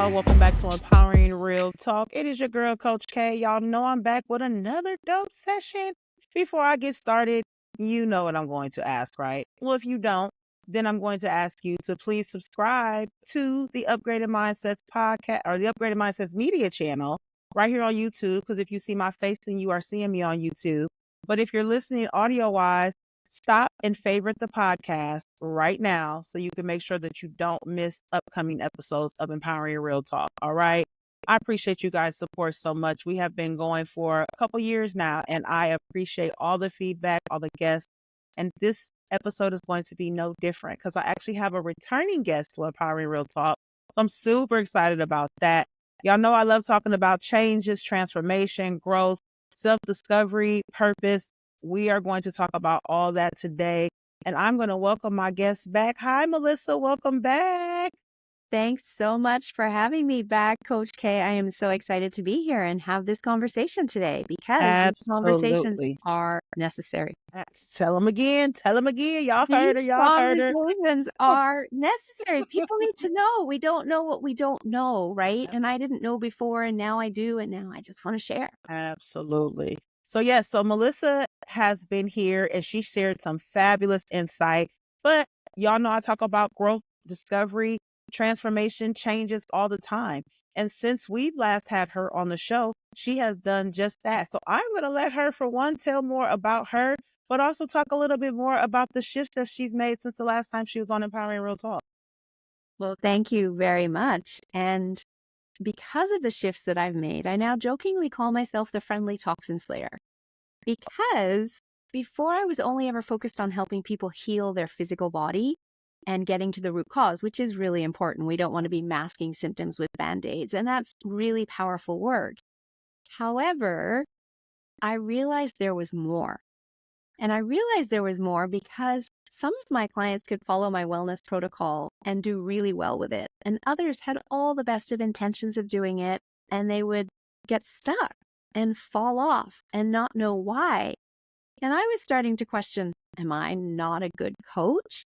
y'all. Welcome back to Empowering Real Talk. It is your girl, Coach K. Y'all know I'm back with another dope session. Before I get started, you know what I'm going to ask, right? Well, if you don't, then I'm going to ask you to please subscribe to the Upgraded Mindsets podcast or the Upgraded Mindsets media channel right here on YouTube. Because if you see my face, then you are seeing me on YouTube. But if you're listening audio wise, stop and favorite the podcast right now so you can make sure that you don't miss upcoming episodes of Empowering Real Talk. All right. I appreciate you guys' support so much. We have been going for a couple years now, and I appreciate all the feedback, all the guests. And this episode is going to be no different because I actually have a returning guest to Empowering Real Talk. So I'm super excited about that. Y'all know I love talking about changes, transformation, growth, self-discovery, purpose. We are going to talk about all that today. And I'm going to welcome my guest back. Hi, Melissa. Welcome back. Thanks so much for having me back, Coach K. I am so excited to be here and have this conversation today because these conversations Absolutely. are necessary. Tell them again. Tell them again. Y'all These heard her. Y'all heard her. conversations are necessary. People need to know. We don't know what we don't know, right? And I didn't know before, and now I do, and now I just want to share. Absolutely. So, yes, so Melissa has been here and she shared some fabulous insight. But y'all know I talk about growth, discovery, transformation, changes all the time. And since we've last had her on the show, she has done just that. So, I'm going to let her, for one, tell more about her, but also talk a little bit more about the shifts that she's made since the last time she was on Empowering Real Talk. Well, thank you very much. And because of the shifts that I've made, I now jokingly call myself the friendly toxin slayer. Because before I was only ever focused on helping people heal their physical body and getting to the root cause, which is really important. We don't want to be masking symptoms with band-aids, and that's really powerful work. However, I realized there was more. And I realized there was more because some of my clients could follow my wellness protocol and do really well with it. And others had all the best of intentions of doing it, and they would get stuck and fall off and not know why. And I was starting to question, am I not a good coach?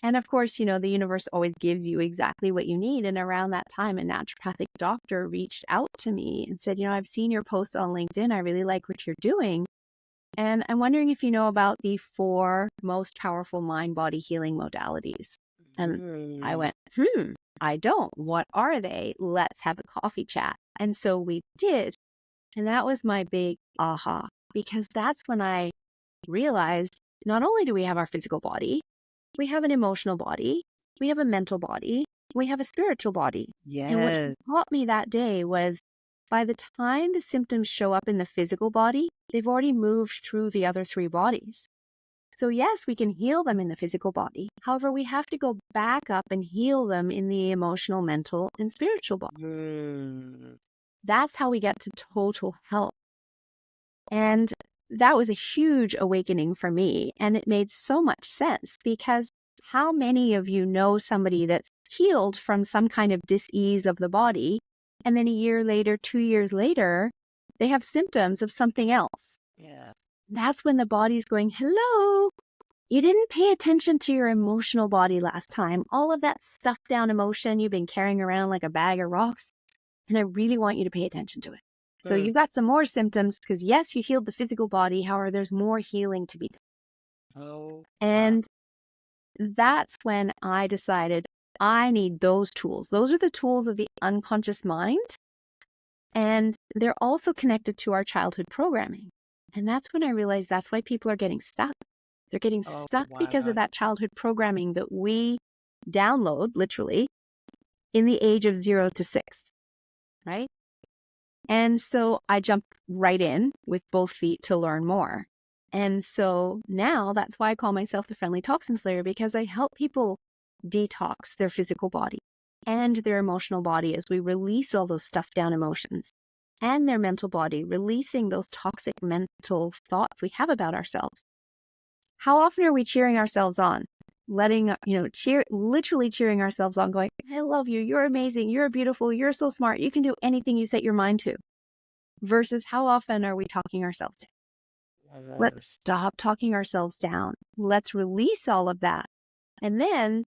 And of course, you know, the universe always gives you exactly what you need. And around that time, a naturopathic doctor reached out to me and said, you know, I've seen your posts on LinkedIn. I really like what you're doing. And I'm wondering if you know about the 4 most powerful mind body healing modalities. And I went, I don't. What are they? Let's have a coffee chat. And so we did. And that was my big aha, because that's when I realized not only do we have our physical body, we have an emotional body, we have a mental body, we have a spiritual body. And what Yes. she taught me that day was by the time the symptoms show up in the physical body, they've already moved through the other 3 bodies. So yes, we can heal them in the physical body. However, we have to go back up and heal them in the emotional, mental, and spiritual bodies. That's how we get to total health. And that was a huge awakening for me. And it made so much sense because how many of you know somebody that's healed from some kind of dis-ease of the body, and then a year later, 2 years later, they have symptoms of something else? Yeah. That's when the body's going, hello, you didn't pay attention to your emotional body last time. All of that stuffed down emotion you've been carrying around like a bag of rocks. And I really want you to pay attention to it. So you've got some more symptoms because yes, you healed the physical body. However, there's more healing to be done. Oh, and that's when I decided I need those tools. Those are the tools of the unconscious mind. And they're also connected to our childhood programming. And that's when I realized that's why people are getting stuck. They're getting stuck because of that childhood programming that we download literally in the age of 0 to 6, right? And so I jumped right in with both feet to learn more. And so now that's why I call myself the friendly toxin slayer, because I help people detox their physical body and their emotional body as we release all those stuffed down emotions, and their mental body, releasing those toxic mental thoughts we have about ourselves. How often are we cheering ourselves on? Letting, literally cheering ourselves on, going, I love you, you're amazing, you're beautiful, you're so smart, you can do anything you set your mind to. Versus how often are we talking ourselves down? Let's stop talking ourselves down. Let's release all of that. And then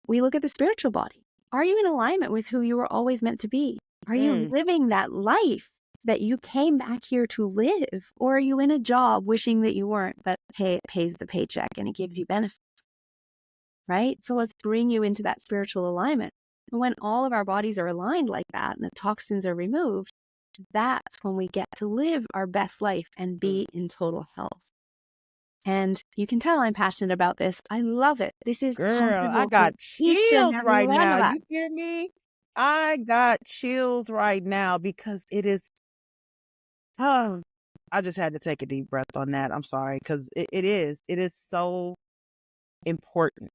we look at the spiritual body. Are you in alignment with who you were always meant to be? Are you Mm. living that life that you came back here to live? Or are you in a job wishing that you weren't, but hey, it pays the paycheck and it gives you benefits, right? So let's bring you into that spiritual alignment. And when all of our bodies are aligned like that and the toxins are removed, that's when we get to live our best life and be in total health. And you can tell I'm passionate about this. I love it. This is Girl, I comfortable for got each and chills every right one now. of us. You hear me? I got chills right now because it is, oh, I just had to take a deep breath on that. I'm sorry, because it is so important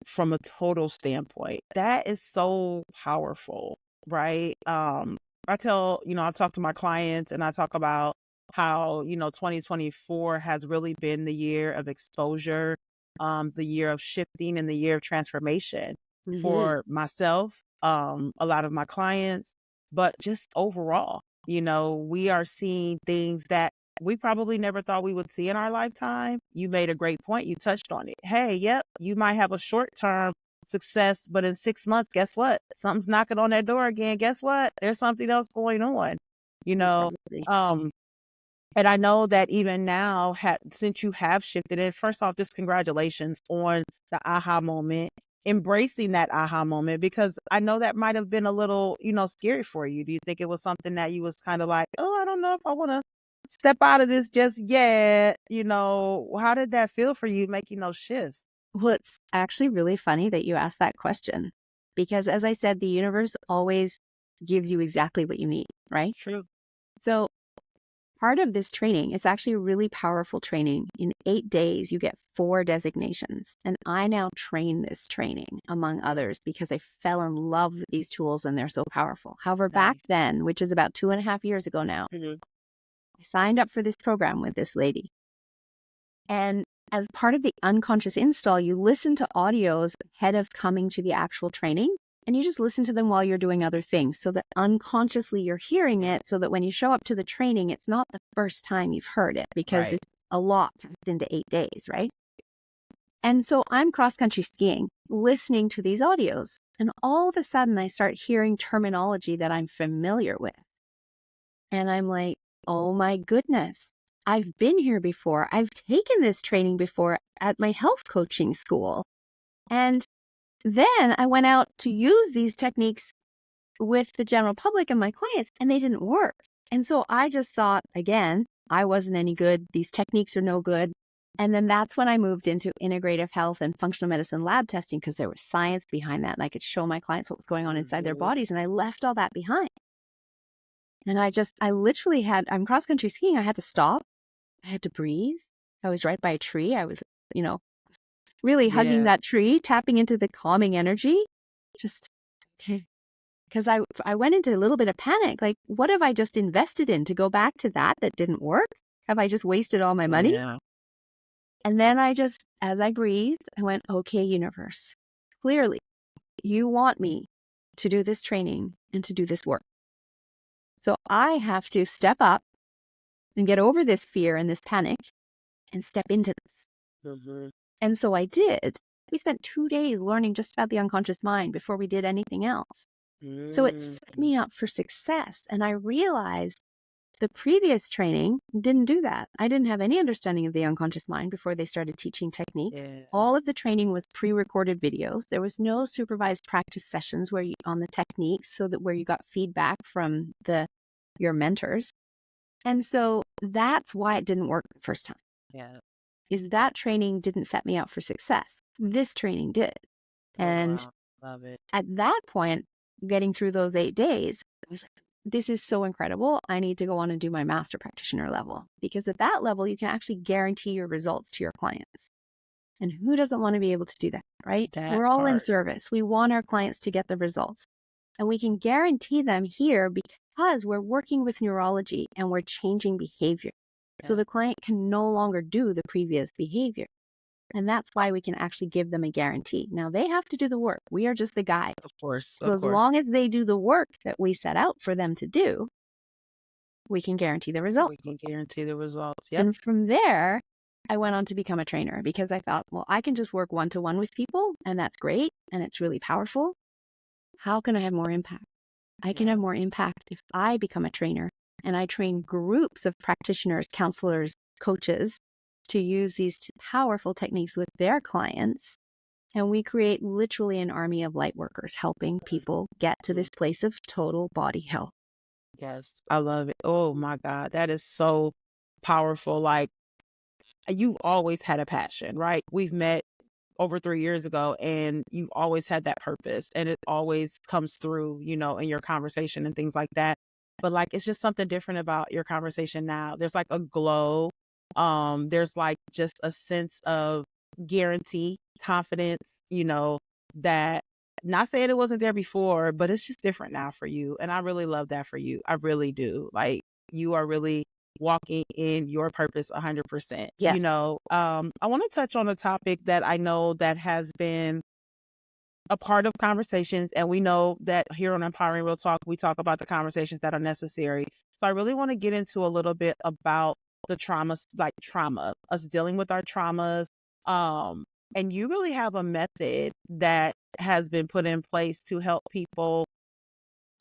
from a total standpoint. That is so powerful, right? I talk to my clients and I talk about how, 2024 has really been the year of exposure, the year of shifting and the year of transformation Mm-hmm. for myself, a lot of my clients, but just overall, we are seeing things that we probably never thought we would see in our lifetime. You made a great point. You touched on it. Hey, yep, you might have a short term success, but in 6 months, guess what? Something's knocking on that door again. Guess what? There's something else going on, you know. Exactly. Um, and I know that even now, since you have shifted it, first off, just congratulations on the aha moment, embracing that aha moment, because I know that might have been a little, scary for you. Do you think it was something that you was kind of like, oh, I don't know if I want to step out of this just yet? How did that feel for you making those shifts? Well, it's actually really funny that you asked that question because, as I said, the universe always gives you exactly what you need, right? True. So, part of this training, it's actually a really powerful training. In 8 days, you get 4 designations. And I now train this training, among Mm, others, because I fell in love with these tools and they're so powerful. However, back nice. then, which is about 2.5 years ago now, Mhm. I signed up for this program with this lady. And as part of the unconscious install, you listen to audios ahead of coming to the actual training. And you just listen to them while you're doing other things so that unconsciously you're hearing it so that when you show up to the training, it's not the first time you've heard it because Right. it's a lot packed into 8 days, right? And so I'm cross country skiing, listening to these audios. And all of a sudden, I start hearing terminology that I'm familiar with. And I'm like, oh my goodness, I've been here before. I've taken this training before at my health coaching school. And then I went out to use these techniques with the general public and my clients, and they didn't work. And so I just thought, again, I wasn't any good. These techniques are no good. And then that's when I moved into integrative health and functional medicine lab testing because there was science behind that. And I could show my clients what was going on inside their Mhm. bodies. And I left all that behind. And I literally I'm cross country skiing. I had to stop. I had to breathe. I was right by a tree. I was, you know, really hugging Yeah. that tree, tapping into the calming energy. Just because I went into a little bit of panic. Like, what have I just invested in to go back to that didn't work? Have I just wasted all my money? Yeah. And then as I breathed, I went, okay, universe, clearly you want me to do this training and to do this work. So I have to step up and get over this fear and this panic and step into this. Mhm. And so I did. We spent 2 days learning just about the unconscious mind before we did anything else. So it Mm. set me up for success. And I realized the previous training didn't do that. I didn't have any understanding of the unconscious mind before they started teaching techniques. Yeah. All of the training was pre-recorded videos. There was no supervised practice sessions on the techniques so that where you got feedback from your mentors. And so that's why it didn't work the first time. Yeah. Is that training didn't set me up for success. This training did. Oh, And wow. Love it. at that point, getting through those 8 days, I was like, this is so incredible. I need to go on and do my master practitioner level because at that level, you can actually guarantee your results to your clients. And who doesn't want to be able to do that, right? That We're all in part. service. We want our clients to get the results. And we can guarantee them here because we're working with neurology and we're changing behavior. So Yeah. the client can no longer do the previous behavior. And that's why we can actually give them a guarantee. Now they have to do the work. We are just the guide. Of course. So Of as course. long as they do the work that we set out for them to do, we can guarantee the result. We can guarantee the results. Yep. And from there, I went on to become a trainer because I thought, well, I can just work one-to-one with people and that's great. And it's really powerful. how can I have more impact? I can have more impact if I become a trainer and I train groups of practitioners, counselors, coaches to use these powerful techniques with their clients. And we create literally an army of light workers helping people get to this place of total body health. Yes, I love it. Oh my God, that is so powerful. Like, you've always had a passion, right? We've met over 3 years ago, and you've always had that purpose, and it always comes through, in your conversation and things like that. But like, it's just something different about your conversation now. There's like a glow. There's like just a sense of guarantee, confidence, that, not saying it wasn't there before, but it's just different now for you. And I really love that for you. I really do. Like, you are really walking in your purpose 100%. Yes. I want to touch on a topic that I know that has been a part of conversations, and we know that here on Empowering Real Talk, we talk about the conversations that are necessary. So I really want to get into a little bit about the traumas, like trauma, us dealing with our traumas. Um, and you really have a method that has been put in place to help people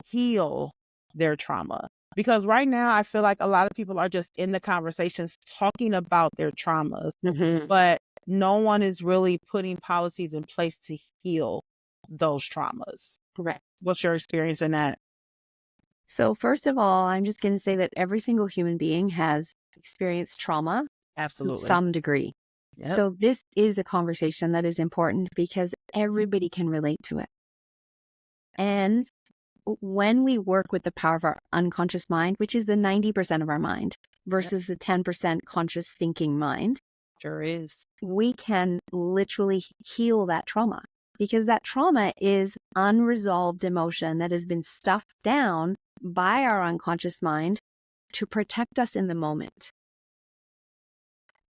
heal their trauma. Because right now, I feel like a lot of people are just in the conversations talking about their traumas, Mm-hmm. but no one is really putting policies in place to heal those traumas. Correct. What's your experience in that? So, first of all, I'm just going to say that every single human being has experienced trauma to Absolutely. some degree. Yep. So, this is a conversation that is important because everybody can relate to it. And when we work with the power of our unconscious mind, which is the 90% of our mind versus the 10% conscious thinking mind, Sure is. we can literally heal that trauma, because that trauma is unresolved emotion that has been stuffed down by our unconscious mind to protect us in the moment.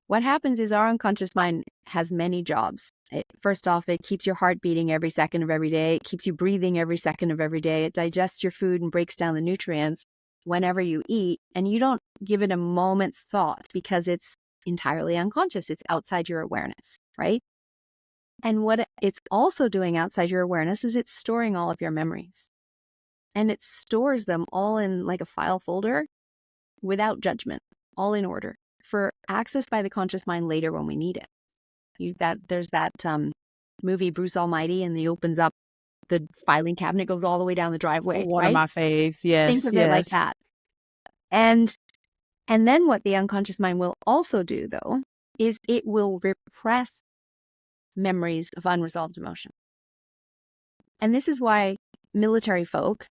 What happens is our unconscious mind has many jobs. First off, it keeps your heart beating every second of every day. It keeps you breathing every second of every day. It digests your food and breaks down the nutrients whenever you eat. And you don't give it a moment's thought because it's entirely unconscious. It's outside your awareness, right? And what it's also doing outside your awareness is it's storing all of your memories. And it stores them all in like a file folder without judgment, all in order for access by the conscious mind later when we need it. There's that movie Bruce Almighty, and he opens up the filing cabinet, goes all the way down the driveway, One of right? my faves. Think Yes, of it like yes. that. And then what the unconscious mind will also do, though, is it will repress memories of unresolved emotion. And this is why military folk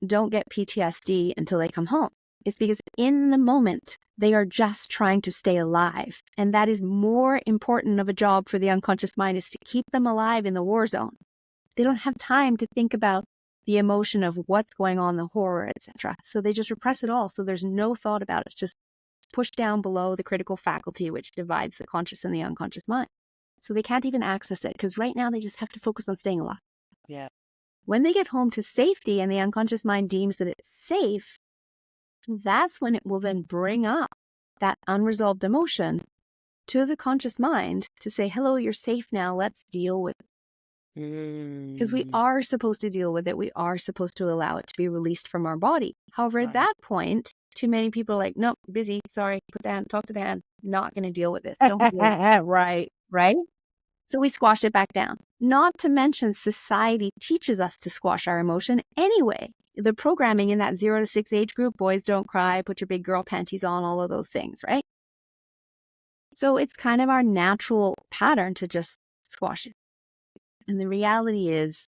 don't get PTSD until they come home. It's because in the moment, they are just trying to stay alive. And that is more important of a job for the unconscious mind, is to keep them alive in the war zone. They don't have time to think about the emotion of what's going on, the horror, etc. So they just repress it all. So there's no thought about it. It's just pushed down below the critical faculty, which divides the conscious and the unconscious mind. So they can't even access it because right now they just have to focus on staying alive. Yeah. When they get home to safety and the unconscious mind deems that it's safe, that's when it will then bring up that unresolved emotion to the conscious mind to say, hello, you're safe now. Let's deal with it. Because we are supposed to deal with it. We are supposed to allow it to be released from our body. However, at that point, too many people are like, nope, busy. Sorry, put the hand, talk to the hand. Not going to deal with this. Don't deal with it. Right. Right? So we squash it back down. Not to mention society teaches us to squash our emotion anyway. The programming in that 0 to 6 age group, boys don't cry, put your big girl panties on, all of those things, right? So it's kind of our natural pattern to just squash it. And the reality is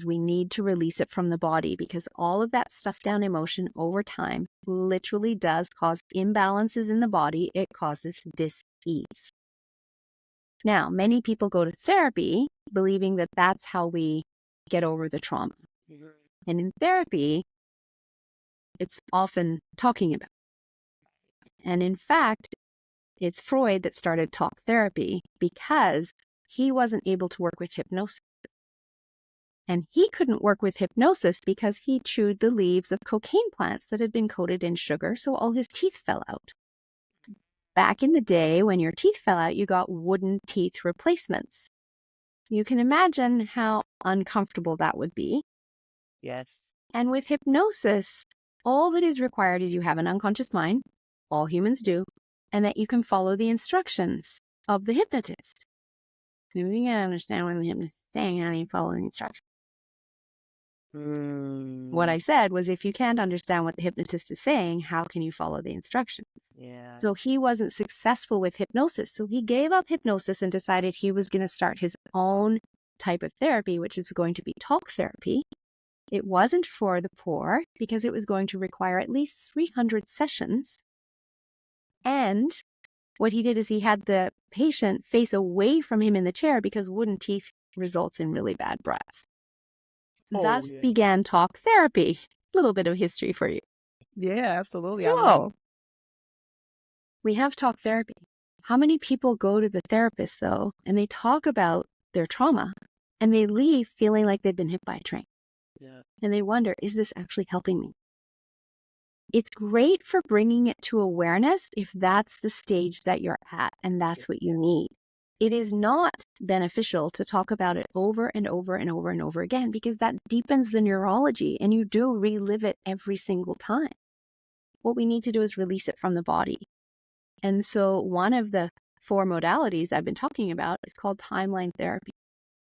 we need to release it from the body, because all of that stuffed down emotion over time literally does cause imbalances in the body. It causes dis-ease. Now, many people go to therapy believing that that's how we get over the trauma. And in therapy, it's often talking about it. And in fact, it's Freud that started talk therapy because he wasn't able to work with hypnosis. And he couldn't work with hypnosis because he chewed the leaves of cocaine plants that had been coated in sugar, so all his teeth fell out. Back in the day, when your teeth fell out, you got wooden teeth replacements. You can imagine how uncomfortable that would be. Yes. And with hypnosis, all that is required is you have an unconscious mind, all humans do, and that you can follow the instructions of the hypnotist. If you can understand what the hypnotist is saying, how do you follow the instructions? What Mm, I said was, if you can't understand what the hypnotist is saying, how can you follow the instructions? yeah. So he wasn't successful with hypnosis. So he gave up hypnosis and decided he was going to start his own type of therapy, which is going to be talk therapy. It wasn't for the poor because it was going to require at least 300 sessions. And what he did is he had the patient face away from him in the chair because wooden teeth results in really bad breath. Oh, Thus yeah. began talk therapy. A little bit of history for you. Yeah, absolutely. I love So we have talk therapy. How many people go to the therapist, though, and they talk about their trauma and they leave feeling like they've been hit by a train? yeah. And they wonder, is this actually helping me? It's great for bringing it to awareness if that's the stage that you're at and that's what you need. It is not beneficial to talk about it over and over and over and over again because that deepens the neurology and you do relive it every single time. What we need to do is release it from the body. And so one of the 4 modalities I've been talking about is called timeline therapy.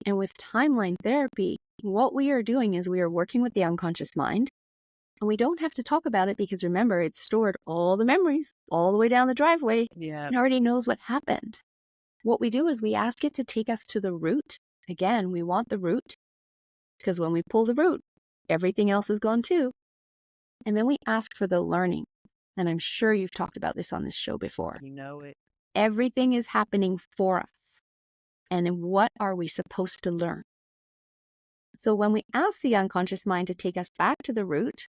And with timeline therapy, what we are doing is we are working with the unconscious mind. And we don't have to talk about it because remember, it's stored all the memories all the way down the driveway. Yeah. It already knows what happened. What we do is we ask it to take us to the root. Again, we want the root because when we pull the root, everything else is gone too. And then we ask for the learning. And I'm sure you've talked about this on this show before. You know it. Everything is happening for us. And what are we supposed to learn? So when we ask the unconscious mind to take us back to the root,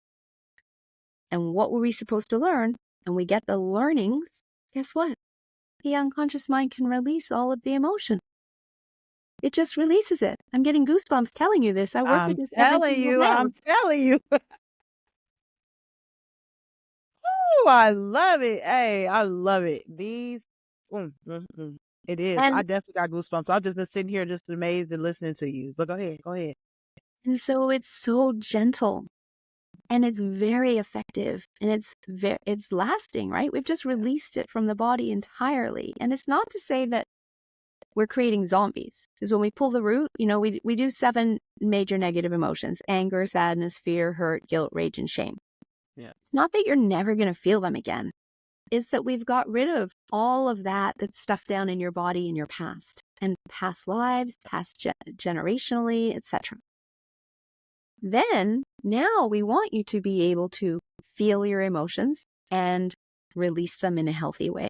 and what were we supposed to learn, and we get the learnings, guess what? The unconscious mind can release all of the emotion. It just releases it. I'm getting goosebumps telling you this. I work with I'm this every telling single you. day. I'm telling you. Ooh, I love it. Hey, I love it. These, it is. I And, definitely got goosebumps. I've just been sitting here just amazed and listening to you. But go ahead. Go ahead. and so it's so gentle and it's very effective and it's lasting, right? We've just released it from the body entirely. And it's not to say that we're creating zombies. Because when we pull the root, we do 7 major negative emotions: anger, sadness, fear, hurt, guilt, rage, and shame. Yeah. It's not that you're never going to feel them again. It's that we've got rid of all of that's stuffed down in your body in your past and past lives, past generationally, etc. Then now we want you to be able to feel your emotions and release them in a healthy way.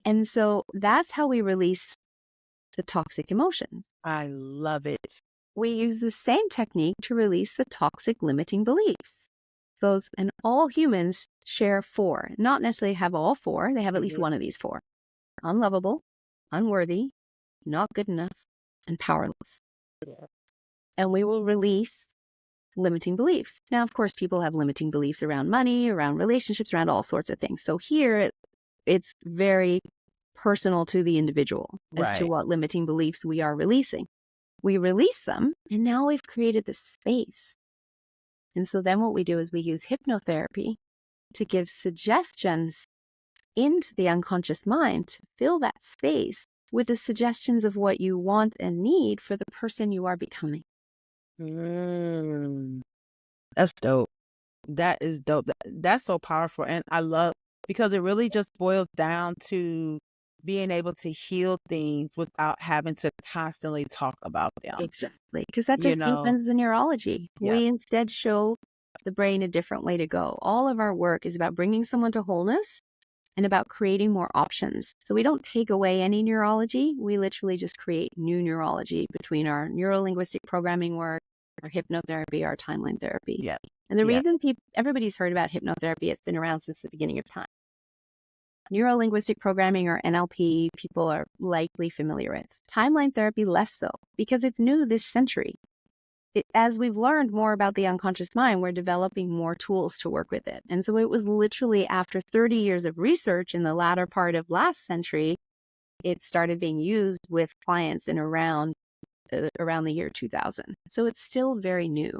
And so that's how we release the toxic emotions. I love it. We use the same technique to release the toxic limiting beliefs. Those, and all humans share 4, not necessarily have all 4, they have at least Mhm. one of these 4: unlovable, unworthy, not good enough, and powerless. Yeah. And we will release limiting beliefs. Now, of course, people have limiting beliefs around money, around relationships, around all sorts of things. So here, it's very personal to the individual as to Right. what limiting beliefs we are releasing. We release them, and now we've created this space. And so then what we do is we use hypnotherapy to give suggestions into the unconscious mind to fill that space with the suggestions of what you want and need for the person you are becoming. Mm, that's dope. That is dope. That's so powerful. And I love because it really just boils down to being able to heal things without having to constantly talk about them. Exactly. Because that You just know? deepens the neurology. Yeah. We instead show the brain a different way to go. All of our work is about bringing someone to wholeness and about creating more options. So we don't take away any neurology. We literally just create new neurology between our neuro-linguistic programming work, our hypnotherapy, our timeline therapy. Yeah. And the Yeah. reason everybody's heard about hypnotherapy, it's been around since the beginning of time. Neuro-linguistic programming, or NLP, people are likely familiar with. Timeline therapy, less so, because it's new this century. As we've learned more about the unconscious mind, we're developing more tools to work with it. And so it was literally after 30 years of research in the latter part of last century, it started being used with clients in around around the year 2000. So it's still very new.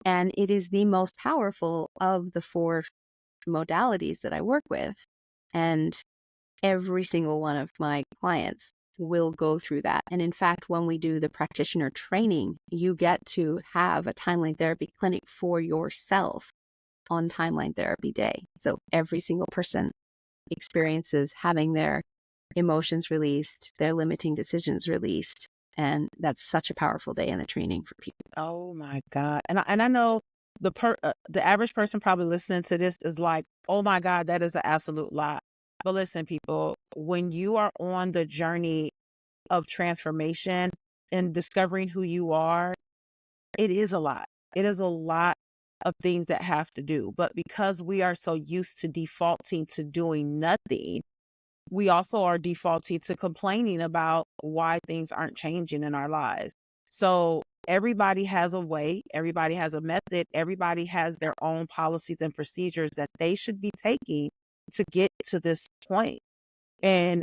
And it is the most powerful of the 4 modalities that I work with. And every single one of my clients will go through that. And in fact, when we do the practitioner training, you get to have a timeline therapy clinic for yourself on timeline therapy day. So every single person experiences having their emotions released, their limiting decisions released. And that's such a powerful day in the training for people. Oh my God. And I know the average person probably listening to this is like, oh my God, that is an absolute lie. But listen, people, when you are on the journey of transformation and discovering who you are, it is a lot. It is a lot of things that have to do. But because we are so used to defaulting to doing nothing, we also are defaulting to complaining about why things aren't changing in our lives. So everybody has a way, everybody has a method, everybody has their own policies and procedures that they should be taking to get to this point. And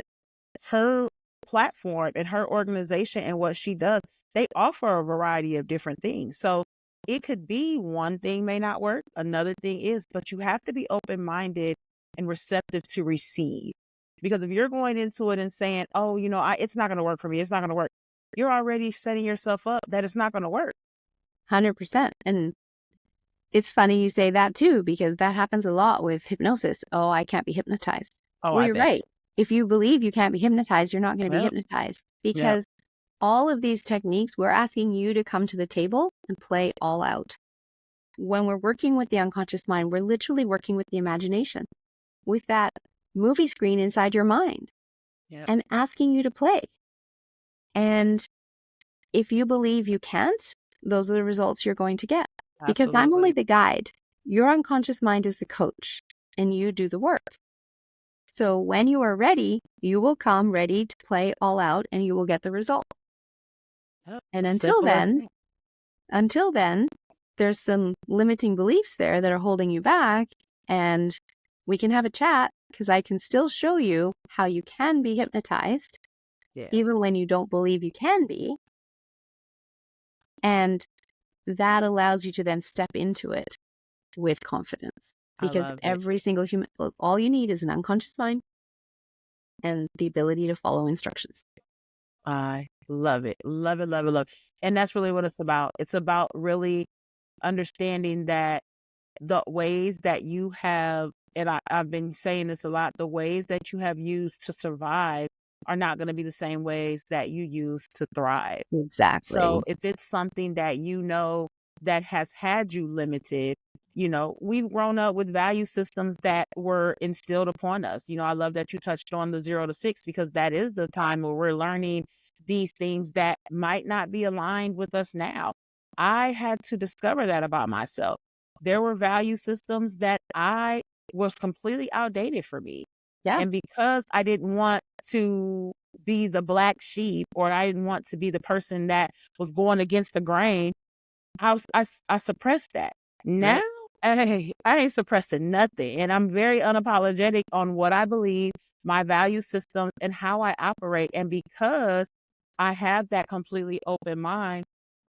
her platform and her organization and what she does, they offer a variety of different things. So it could be one thing may not work, another thing is, but you have to be open minded and receptive to receive. Because if you're going into it and saying, oh, it's not going to work for me, it's not going to work, you're already setting yourself up that it's not going to work. 100%. And it's funny you say that too, because that happens a lot with hypnosis. Oh, I can't be hypnotized. Oh, Well, I you're bet. right. If you believe you can't be hypnotized, you're not going to be Yep. hypnotized, Yep. because all of these techniques, we're asking you to come to the table and play all out. When we're working with the unconscious mind, we're literally working with the imagination, with that movie screen inside your mind, Yep. and asking you to play. And if you believe you can't, those are the results you're going to get. Because I'm only Absolutely. the guide. Your unconscious mind is the coach, and you do the work. So when you are ready, you will come ready to play all out, and you will get the result. Yep. And Simple as that. until then, there's some limiting beliefs there that are holding you back, and we can have a chat, because I can still show you how you can be hypnotized, Yeah. even when you don't believe you can be. And that allows you to then step into it with confidence, I because love it. every single human, all you need is an unconscious mind and the ability to follow instructions. I love it. Love it, love it, love it. And that's really what it's about. It's about really understanding that the ways that you have, and I've been saying this a lot, the ways that you have used to survive are not going to be the same ways that you use to thrive. Exactly. So if it's something that that has had you limited, we've grown up with value systems that were instilled upon us. I love that you touched on the 0 to 6, because that is the time where we're learning these things that might not be aligned with us now. I had to discover that about myself. There were value systems that I was completely outdated for me. Yeah. And because I didn't want to be the black sheep, or I didn't want to be the person that was going against the grain, I suppressed that. Now, Right. hey, I ain't suppressing nothing. And I'm very unapologetic on what I believe, my value systems, and how I operate. And because I have that completely open mind,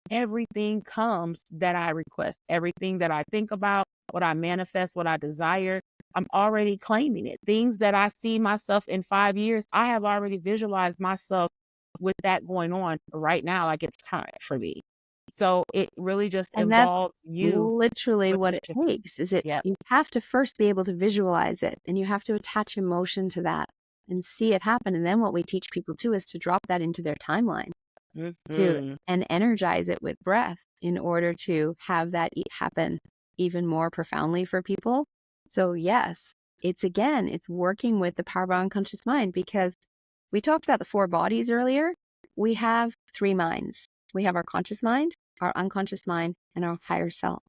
everything comes that I request, everything that I think about, what I manifest, what I desire. I'm already claiming it. Things that I see myself in 5 years, I have already visualized myself with that going on right now, like it's current for me. So it really just And that's involves you literally with what the it shift. takes. Is it Yep. You have to first be able to visualize it, and you have to attach emotion to that and see it happen. And then what we teach people too is to drop that into their timeline, to Hmm. and energize it with breath in order to have that happen even more profoundly for people. So yes, it's working with the power of our unconscious mind, because we talked about the 4 bodies earlier. We have 3 minds. We have our conscious mind, our unconscious mind, and our higher self.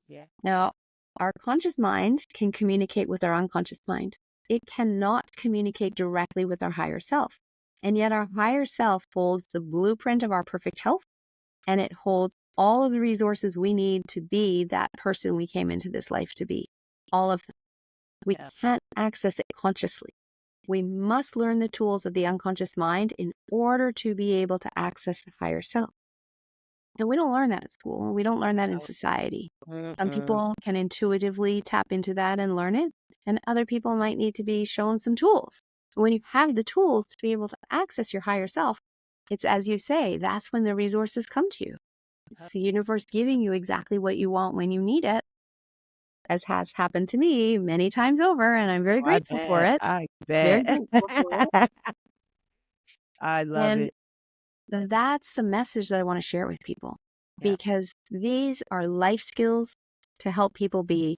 Yeah. Now, our conscious mind can communicate with our unconscious mind. It cannot communicate directly with our higher self. And yet our higher self holds the blueprint of our perfect health, and it holds all of the resources we need to be that person we came into this life to be. All of them. We Yeah. can't access it consciously. We must learn the tools of the unconscious mind in order to be able to access the higher self. And we don't learn that at school. We don't learn that in society. Some Mm-mm. people can intuitively tap into that and learn it, and other people might need to be shown some tools. When you have the tools to be able to access your higher self, it's as you say, that's when the resources come to you. It's the universe giving you exactly what you want when you need it, as has happened to me many times over, and I'm very Oh, I grateful for bet. it. I Very bet. grateful for it. I love And it. that's the message that I want to share with people, Yeah. because these are life skills to help people be,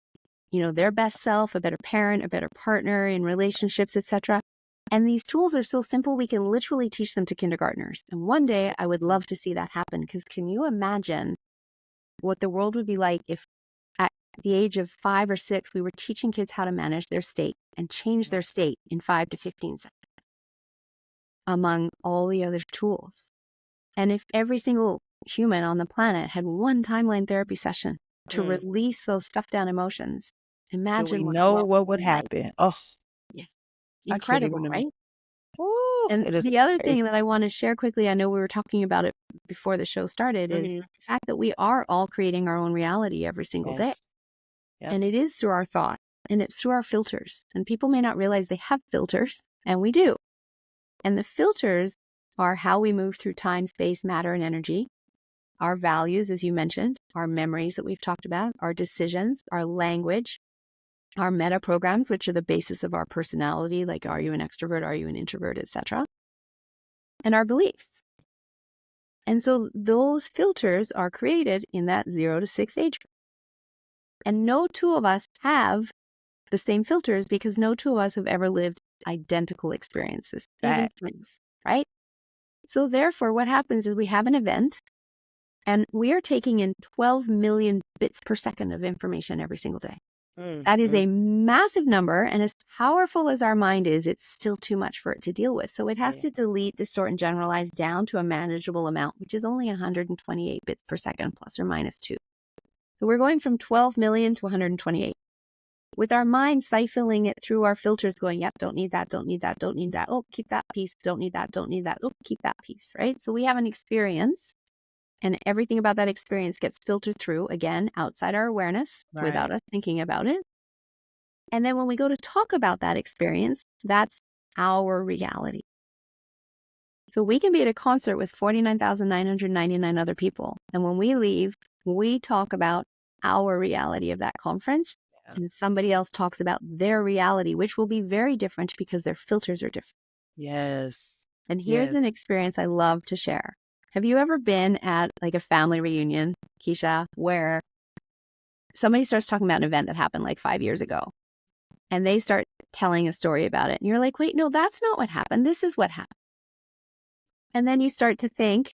their best self, a better parent, a better partner in relationships, etc. And these tools are so simple, we can literally teach them to kindergartners. And one day I would love to see that happen, because can you imagine what the world would be like if at the age of 5 or 6, we were teaching kids how to manage their state and change their state in 5 to 15 seconds among all the other tools. And if every single human on the planet had one timeline therapy session to Mm. release those stuffed down emotions, Do we imagine what the know world what would would be like. happen? Oh, Yeah. I can't even Incredible, imagine. right? Ooh, And it is the other thing crazy. that I want to share quickly, I know we were talking about it before the show started, is Hmm. the fact that we are all creating our own reality every single day. Yes. Yep. And it is through our thought, and it's through our filters. And people may not realize they have filters, and we do. And the filters are how we move through time, space, matter, and energy. Our values, as you mentioned, our memories that we've talked about, our decisions, our language, our meta programs, which are the basis of our personality, like are you an extrovert, are you an introvert, etc., and our beliefs. And so those filters are created in that 0 to 6 age group. And no two of us have the same filters, because no two of us have ever lived identical experiences, even Fact. twins, right? So therefore, what happens is we have an event, and we are taking in 12 million bits per second of information every single day. Mm, That is mm, a massive number. And as powerful as our mind is, it's still too much for it to deal with. So it has yeah. to delete, distort, and generalize down to a manageable amount, which is only 128 bits per second, plus or minus 2. So we're going from 12 million to 128. With our mind siphoning it through our filters, going, yep, don't need that, don't need that, don't need that. Oh, keep that piece, don't need that, don't need that. Oh, keep that piece, right? So we have an experience, and everything about that experience gets filtered through, again, outside our awareness, without Right. us thinking about it. And then when we go to talk about that experience, that's our reality. So we can be at a concert with 49,999 other people. And when we leave, we talk about our reality of that conference. Yeah. And somebody else talks about their reality, which will be very different because their filters are different. Yes. And here's Yes. an experience I love to share. Have you ever been at like a family reunion, Kisha, where somebody starts talking about an event that happened like 5 years ago, and they start telling a story about it, and you're like, wait, no, that's not what happened. This is what happened. And then you start to think,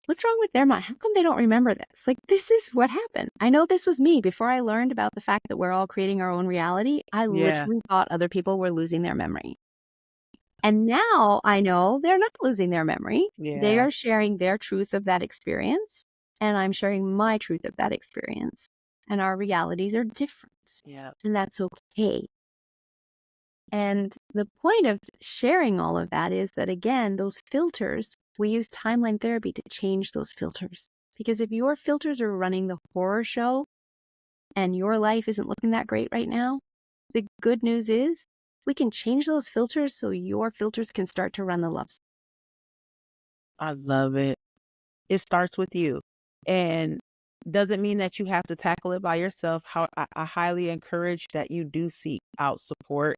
what's wrong with their mind? How come they don't remember this? Like, this is what happened. I know this was me. Before I learned about the fact that we're all creating our own reality, I Yeah. literally thought other people were losing their memory. And now I know they're not losing their memory. They Yeah. are sharing their truth of that experience, and I'm sharing my truth of that experience. And our realities are different, Yeah. and that's okay. And the point of sharing all of that is that, again, those filters, we use timeline therapy to change those filters. Because if your filters are running the horror show and your life isn't looking that great right now, the good news is we can change those filters so your filters can start to run the love. I love it. It starts with you. And doesn't mean that you have to tackle it by yourself. How I highly encourage that you do seek out support,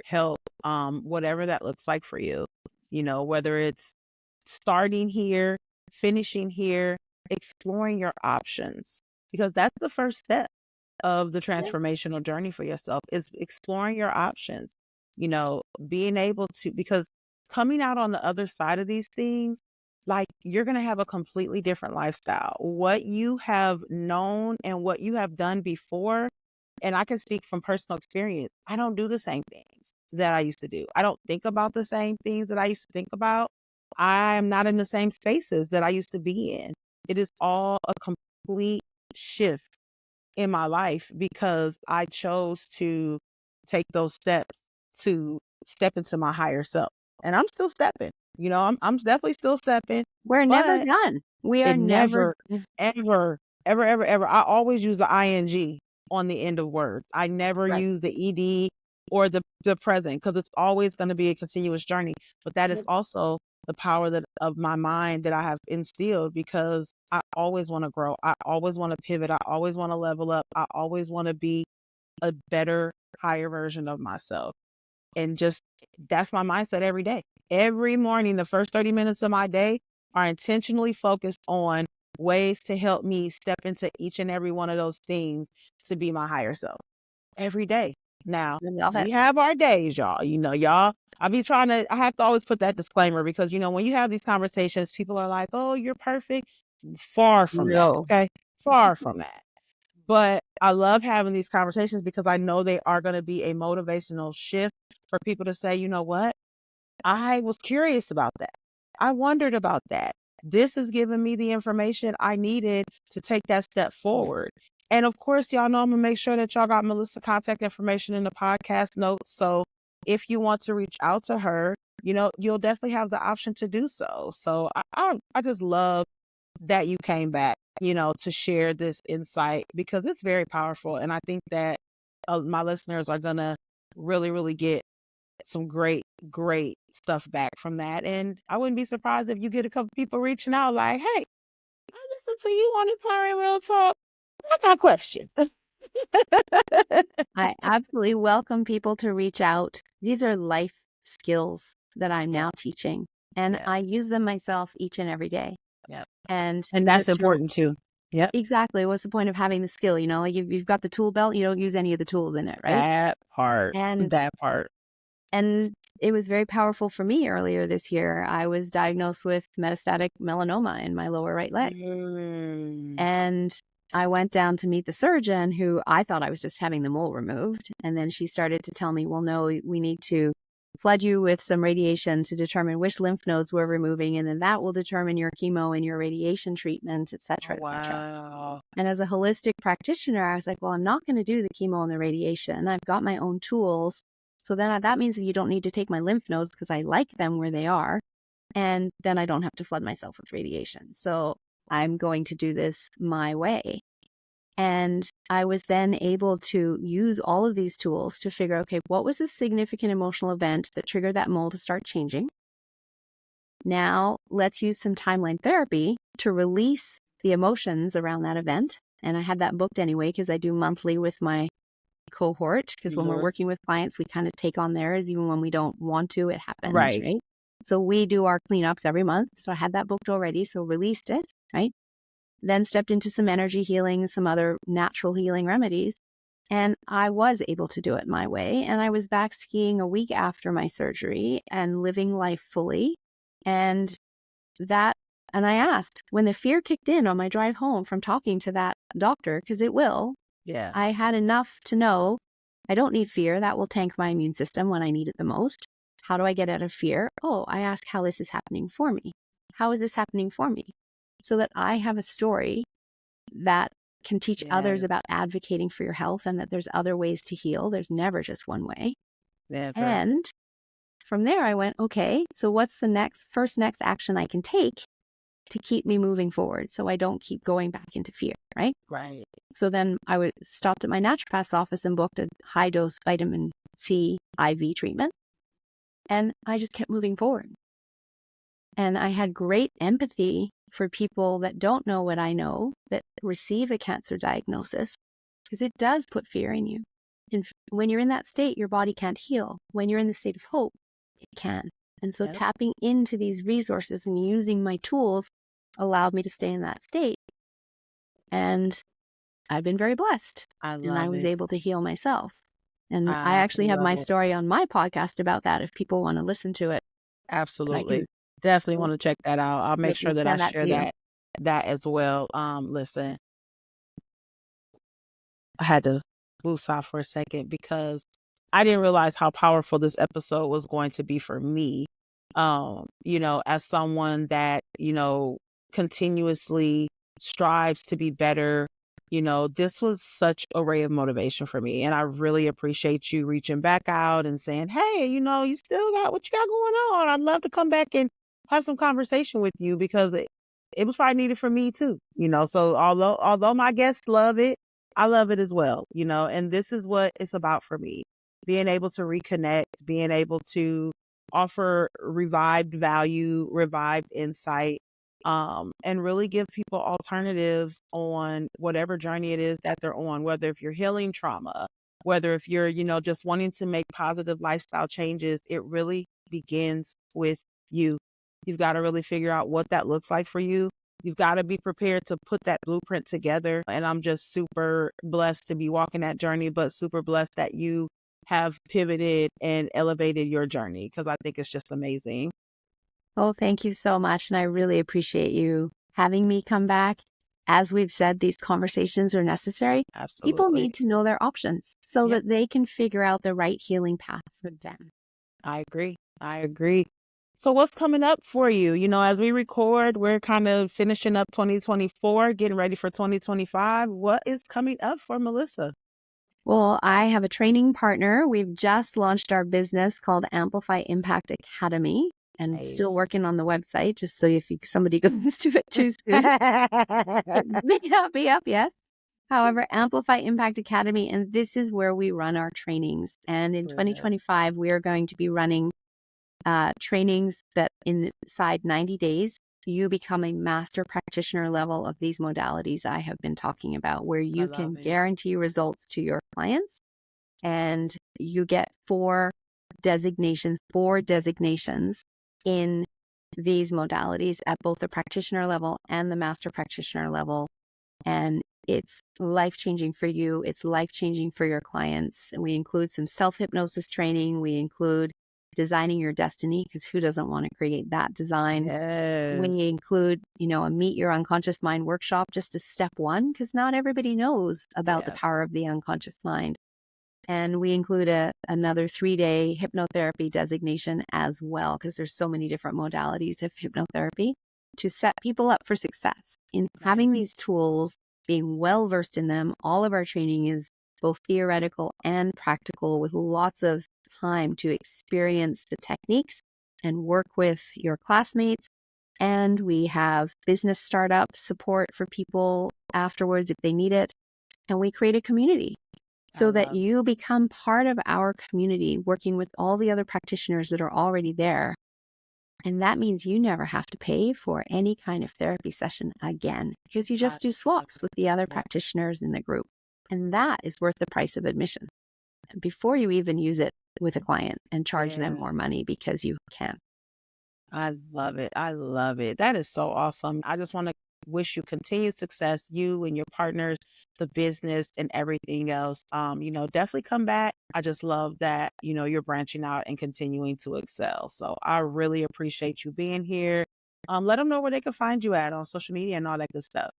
help, whatever that looks like for you. Whether it's starting here, finishing here, exploring your options, because that's the first step of the Yeah. transformational journey for yourself, is exploring your options, being able to, because coming out on the other side of these things, like, you're going to have a completely different lifestyle. What you have known and what you have done before, and I can speak from personal experience, I don't do the same things that I used to do. I don't think about the same things that I used to think about. I'm not in the same spaces that I used to be in. It is all a complete shift in my life because I chose to take those steps to step into my higher self. And I'm still stepping. I'm definitely still stepping, We're never but done. We are it never never, ever, ever, ever, ever. I always use the ing on the end of words. I never right. use the ed or the present, because it's always going to be a continuous journey. But that is also the power of my mind that I have instilled, because I always want to grow. I always want to pivot. I always want to level up. I always want to be a better, higher version of myself. And just that's my mindset every day. Every morning, the first 30 minutes of my day are intentionally focused on ways to help me step into each and every one of those things to be my higher self every day. Now, I love we it. have our days, y'all. Y'all, I have to always put that disclaimer, because, when you have these conversations, people are like, oh, you're perfect. Far from that. No. Okay. Far from that. But I love having these conversations, because I know they are going to be a motivational shift for people to say, you know what? I was curious about that. I wondered about that. This has given me the information I needed to take that step forward. And of course, y'all know I'm going to make sure that y'all got Melissa's contact information in the podcast notes. So if you want to reach out to her, you'll definitely have the option to do so. So I just love that you came back, to share this insight, because it's very powerful. And I think that my listeners are going to really, really get some great, great stuff back from that. And I wouldn't be surprised if you get a couple people reaching out like, hey, I listened to you on Empowering Real Talk. I got a question. I absolutely welcome people to reach out. These are life skills that I'm Yeah, now teaching, and yeah, I use them myself each and every day. yeah. And And that's just to important too. Yep. exactly, what's the point of having the skill? Like you've got the tool belt, you don't use any of the tools in it, right? That part. And That part. and it was very powerful for me earlier this year. I was diagnosed with metastatic melanoma in my lower right leg. Mm. And I went down to meet the surgeon, who I thought I was just having the mole removed. And then she started to tell me, well, no, we need to flood you with some radiation to determine which lymph nodes we're removing. And then that will determine your chemo and your radiation treatment, et Oh, cetera, et cetera. wow. And as a holistic practitioner, I was like, well, I'm not going to do the chemo and the radiation. I've got my own tools. So then that means that you don't need to take my lymph nodes, because I like them where they are. And then I don't have to flood myself with radiation. So I'm going to do this my way. And I was then able to use all of these tools to figure, okay, what was the significant emotional event that triggered that mole to start changing? Now let's use some timeline therapy to release the emotions around that event. And I had that booked anyway, because I do monthly with my cohort, because when we're Mhm. working with clients, we kind of take on theirs. Even when we don't want to, it happens, Right. right? So we do our cleanups every month. So I had that booked already. So released it, right? Then stepped into some energy healing, some other natural healing remedies. And I was able to do it my way. And I was back skiing a week after my surgery and living life fully. And and I asked, when the fear kicked in on my drive home from talking to that doctor, because it will, Yeah. I had enough to know I don't need fear. That will tank my immune system when I need it the most. How do I get out of fear? Oh, I ask how this is happening for me. How is this happening for me? So that I have a story that can teach Yeah. others about advocating for your health, and that there's other ways to heal. There's never just one way. Never. And from there, I went, okay, so what's the next action I can take to keep me moving forward, so I don't keep going back into fear, right? Right. So then I stopped at my naturopath's office and booked a high dose vitamin C IV treatment. And I just kept moving forward. And I had great empathy for people that don't know what I know, that receive a cancer diagnosis, because it does put fear in you. And when you're in that state, your body can't heal. When you're in the state of hope, it can. And so Yep. tapping into these resources and using my tools allowed me to stay in that state. And I've been very blessed, I and I love was it. able to heal myself. And I I actually have love my it. story on my podcast about that if people want to listen to it. I Absolutely. can Definitely want to check that out. I'll make I sure can that I send that share to you. that as well. Listen, I had to woosah for a second, because I didn't realize how powerful this episode was going to be for me. As someone that, continuously strives to be better This was such a ray of motivation for me. And I really appreciate you reaching back out and saying, hey, you still got what you got going on. I'd love to come back and have some conversation with you because it was probably needed for me too. So although my guests love it, I love it as well, and this is what it's about for me. Being able to reconnect, being able to offer revived value, revived insight, and really give people alternatives on whatever journey it is that they're on, whether if you're healing trauma, whether if you're, just wanting to make positive lifestyle changes, it really begins with you. You've got to really figure out what that looks like for you. You've got to be prepared to put that blueprint together. And I'm just super blessed to be walking that journey, but super blessed that you have pivoted and elevated your journey because I think it's just amazing. Oh, thank you so much. And I really appreciate you having me come back. As we've said, these conversations are necessary. People Absolutely. need to know their options so Yeah, that they can figure out the right healing path for them. I agree. I agree. So what's coming up for you? As we record, we're kind of finishing up 2024, getting ready for 2025. What is coming up for Melissa? Well, I have a training partner. We've just launched our business called Amplify Impact Academy and still Nice. working on the website just so if somebody goes to it too soon, it may not be up yet. However, Amplify Impact Academy, and this is where we run our trainings. And in Good. 2025, we are going to be running trainings that inside 90 days, you become a master practitioner level of these modalities I have been talking about, where I you can love it. guarantee results to your clients and you get four designations in these modalities at both the practitioner level and the master practitioner level. And it's life-changing for you. It's life-changing for your clients. And we include some self-hypnosis training. We include designing your destiny, because who doesn't want to create that design? Yes. We include, a meet your unconscious mind workshop just as step one, because not everybody knows about the Yeah. power of the unconscious mind. And we include another 3-day hypnotherapy designation as well, because there's so many different modalities of hypnotherapy to set people up for success in having Nice. these tools, being well versed in them. All of our training is both theoretical and practical, with lots of time to experience the techniques and work with your classmates. And we have business startup support for people afterwards if they need it. And we create a community I so that love you become part of our community, working with all the other practitioners that are already there. And that means you never have to pay for any kind of therapy session again, because you I just do love swaps with the other it. practitioners in the group. And that is worth the price of admission before you even use it with a client and charge them Yeah. more money because you can. I love it. I love it. That is so awesome. I just want to wish you continued success, you and your partners, the business and everything else. Definitely come back. I just love that, you're branching out and continuing to excel. So I really appreciate you being here. Let them know where they can find you at on social media and all that good stuff.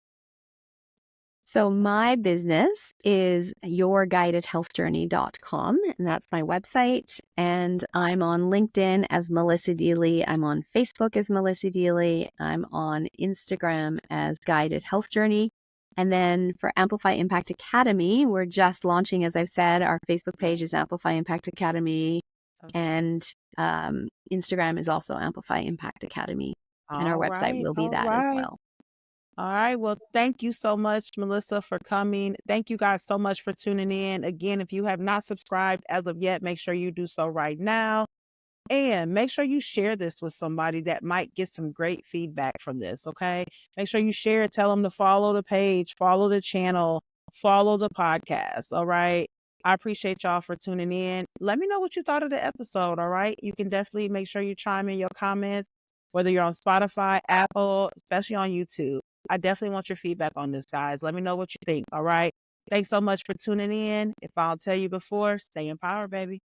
So my business is yourguidedhealthjourney.com, and that's my website. And I'm on LinkedIn as Melissa Deely. I'm on Facebook as Melissa Deely. I'm on Instagram as Guided Health Journey. And then for Amplify Impact Academy, we're just launching, as I've said, our Facebook page is Amplify Impact Academy, Okay. and Instagram is also Amplify Impact Academy. And our All website right. will be All that as right. well. All right. Well, thank you so much, Melissa, for coming. Thank you guys so much for tuning in. Again, if you have not subscribed as of yet, make sure you do so right now. And make sure you share this with somebody that might get some great feedback from this. Okay. Make sure you share it. Tell them to follow the page, follow the channel, follow the podcast. All right. I appreciate y'all for tuning in. Let me know what you thought of the episode. All right. You can definitely make sure you chime in your comments, whether you're on Spotify, Apple, especially on YouTube. I definitely want your feedback on this, guys. Let me know what you think. All right. Thanks so much for tuning in. If I'll tell you before, stay empowered, baby.